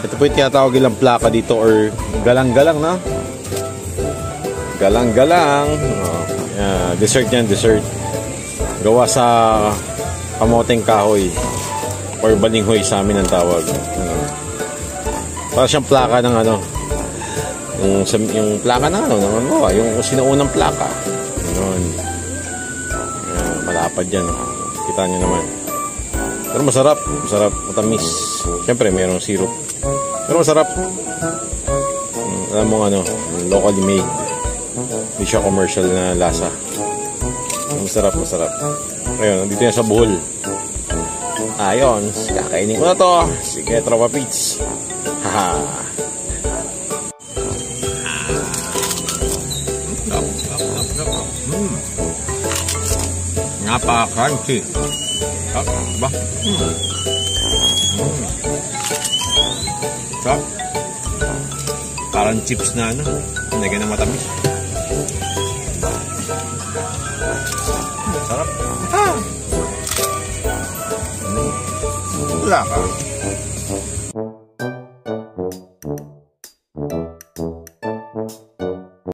Ito po yung tinatawag ilang plaka dito or galang-galang, no? Galang-galang. Dessert yan, dessert. Gawa sa kamoteng kahoy or balinghoy sa amin ang tawag. Para siyang plaka ng ano, yung plaka ng ano, yung sinuunang plaka. Yun. Malapad yan. Kita nyo naman. Pero masarap. Masarap. Matamis. Siyempre, mayroong syrup. Pero masarap. Alam mo ano, locally made. Hindi siya commercial na lasa. Masarap, masarap. Ayun, nandito yan sa Bohol. Ayun, kakainin ko na to. Sige, Tropa Pits. Haha. Napaka-crunchy. Ba? Sarap. Parang chips na ano. Nagay na matamis. Sarap. Wala ka.